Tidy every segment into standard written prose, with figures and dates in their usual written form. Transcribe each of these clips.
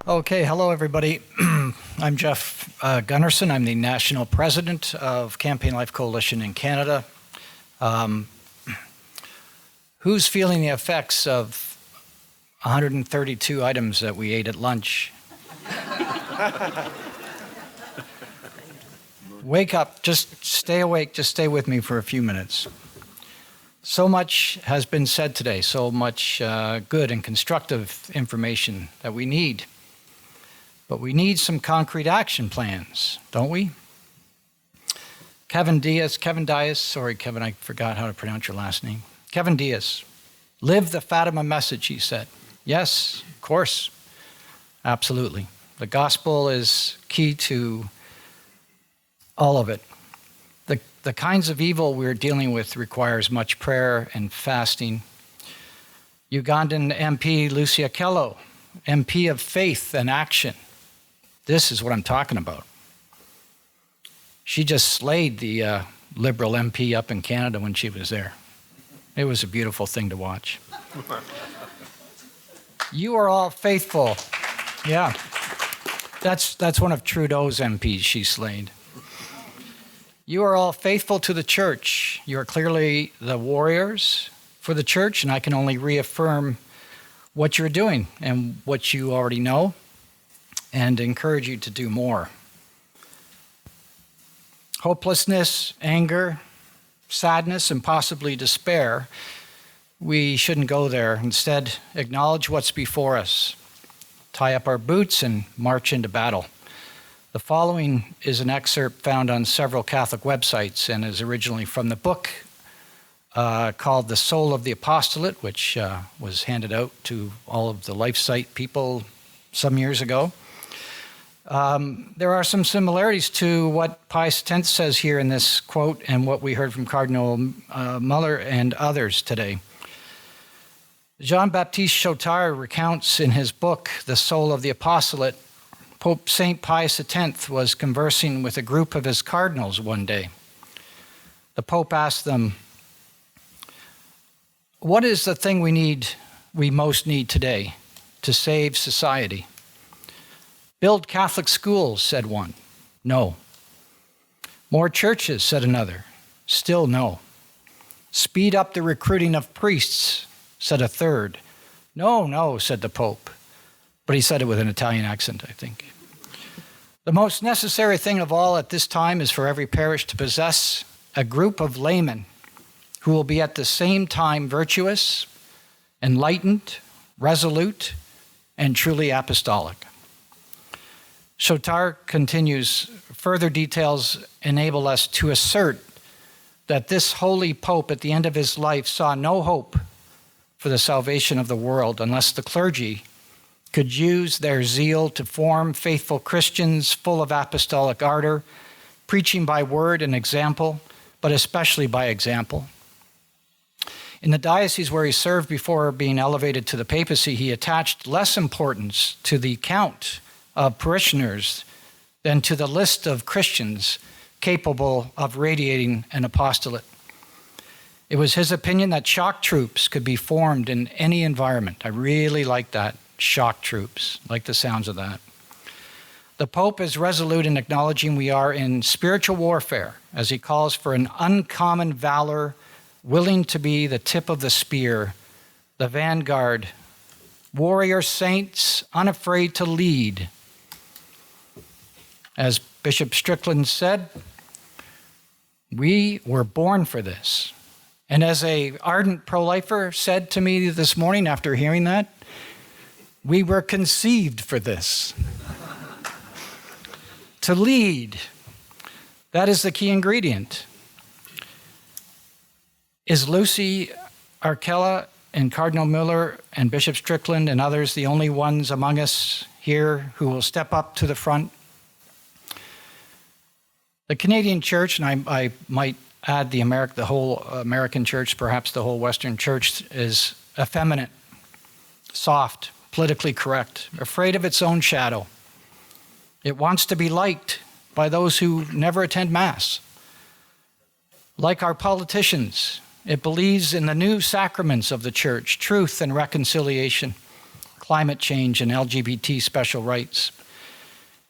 Okay, hello everybody. I'm Jeff Gunnarson. I'm the National President of Campaign Life Coalition in Canada. Who's feeling the effects of 132 items that we ate at lunch? Wake up, just stay awake, just stay with me for a few minutes. So much has been said today, so much good and constructive information that we need. But we need some concrete action plans, don't we? Kevin, I forgot how to pronounce your last name. Kevin Diaz, live the Fatima message, he said. Yes, of course, absolutely. The gospel is key to all of it. The kinds of evil we're dealing with requires much prayer and fasting. Ugandan MP Lucia Kello, MP of faith and action. This is what I'm talking about. She just slayed the Liberal MP up in Canada when she was there. It was a beautiful thing to watch. You are all faithful. Yeah. That's one of Trudeau's MPs she slayed. You are all faithful to the church. You are clearly the warriors for the church, and I can only reaffirm what you're doing and what you already know, and encourage you to do more. Hopelessness, anger, sadness, and possibly despair, we shouldn't go there. Instead, acknowledge what's before us. Tie up our boots and march into battle. The following is an excerpt found on several Catholic websites and is originally from the book called The Soul of the Apostolate, which was handed out to all of the LifeSite people some years ago. There are some similarities to what Pius X says here in this quote and what we heard from Cardinal Muller and others today. Jean-Baptiste Chautard recounts in his book, The Soul of the Apostolate, Pope St. Pius X was conversing with a group of his cardinals one day. The Pope asked them, "What is the thing we most need today to save society?" "Build Catholic schools," said one. "No." "More churches," said another. Still no. "Speed up the recruiting of priests," said a third. No, said the Pope. But he said it with an Italian accent, I think. "The most necessary thing of all at this time is for every parish to possess a group of laymen who will be at the same time virtuous, enlightened, resolute, and truly apostolic." Chautard continues, further details enable us to assert that this holy Pope at the end of his life saw no hope for the salvation of the world unless the clergy could use their zeal to form faithful Christians full of apostolic ardor, preaching by word and example, but especially by example. In the diocese where he served before being elevated to the papacy, he attached less importance to the count of parishioners than to the list of Christians capable of radiating an apostolate. It was his opinion that shock troops could be formed in any environment. I really like that, shock troops, like the sounds of that. The Pope is resolute in acknowledging we are in spiritual warfare as he calls for an uncommon valor, willing to be the tip of the spear, the vanguard, warrior saints unafraid to lead. As Bishop Strickland said, we were born for this. And as an ardent pro-lifer said to me this morning after hearing that, we were conceived for this. To lead, that is the key ingredient. Is Lucy Arkella and Cardinal Muller and Bishop Strickland and others the only ones among us here who will step up to the front? The Canadian Church, and I might add the whole American Church, perhaps the whole Western Church, is effeminate, soft, politically correct, afraid of its own shadow. It wants to be liked by those who never attend Mass. Like our politicians, it believes in the new sacraments of the Church, truth and reconciliation, climate change, and LGBT special rights.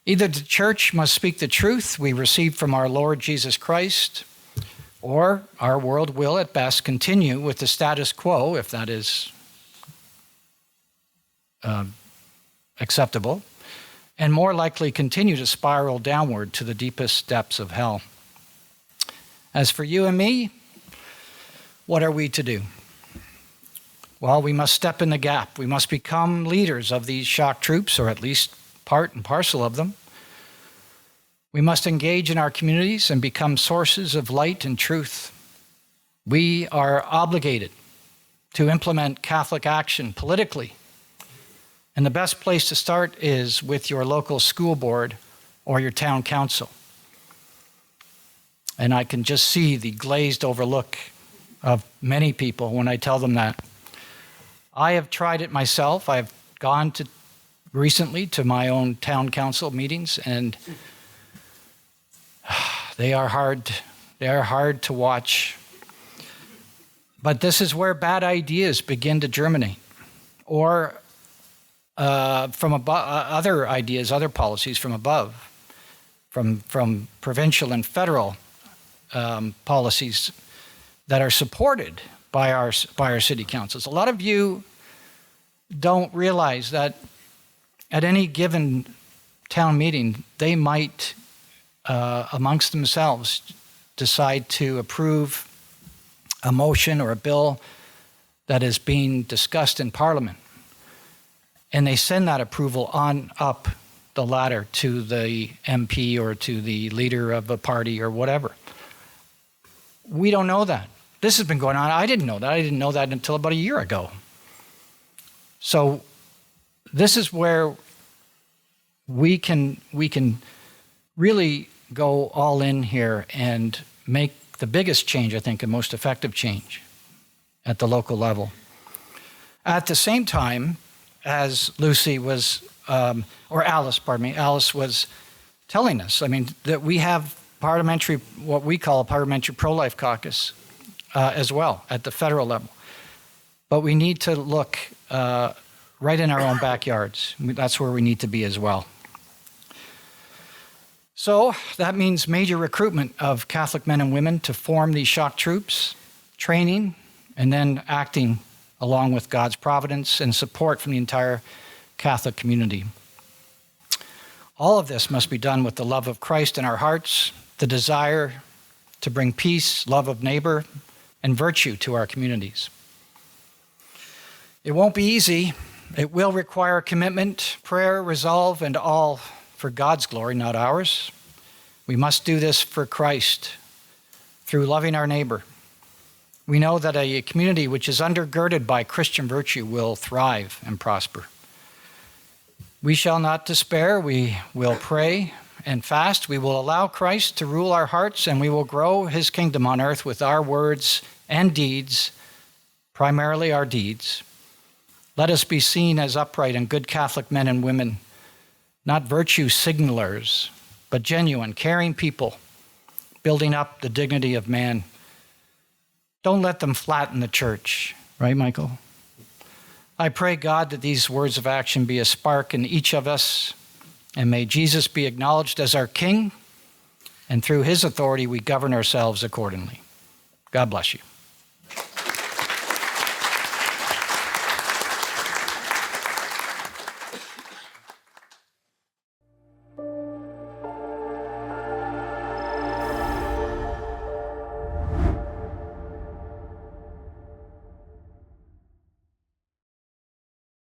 Either the church must speak the truth we received from our Lord Jesus Christ, or our world will at best continue with the status quo, if that is acceptable, and more likely continue to spiral downward to the deepest depths of hell. As for you and me, what are we to do? Well, we must step in the gap. We must become leaders of these shock troops, or at least part and parcel of them. We must engage in our communities and become sources of light and truth. We are obligated to implement Catholic action politically. And the best place to start is with your local school board or your town council. And I can just see the glazed over look of many people when I tell them that. I have tried it myself. I've gone recently to my own town council meetings, and they are hard to watch. But this is where bad ideas begin to germinate, or from above, other ideas, other policies from above, from provincial and federal policies that are supported by our city councils. A lot of you don't realize that at any given town meeting, they might, amongst themselves, decide to approve a motion or a bill that is being discussed in Parliament. And they send that approval on up the ladder to the MP or to the leader of a party or whatever. We don't know that. This has been going on. I didn't know that. I didn't know that until about a year ago. So this is where we can really go all in here and make the biggest change, I think, and most effective change at the local level. At the same time, as Lucy was, or Alice, pardon me, Alice was telling us, I mean, that we have parliamentary, what we call a parliamentary pro-life caucus as well at the federal level. But we need to look right in our own backyards. That's where we need to be as well. So that means major recruitment of Catholic men and women to form these shock troops, training, and then acting along with God's providence and support from the entire Catholic community. All of this must be done with the love of Christ in our hearts, the desire to bring peace, love of neighbor, and virtue to our communities. It won't be easy. It will require commitment, prayer, resolve, and all for God's glory, not ours. We must do this for Christ through loving our neighbor. We know that a community which is undergirded by Christian virtue will thrive and prosper. We shall not despair. We will pray and fast. We will allow Christ to rule our hearts, and we will grow his kingdom on earth with our words and deeds, primarily our deeds. Let us be seen as upright and good Catholic men and women, not virtue signalers, but genuine, caring people, building up the dignity of man. Don't let them flatten the church, right, Michael? I pray, God, that these words of action be a spark in each of us, and may Jesus be acknowledged as our King, and through his authority we govern ourselves accordingly. God bless you.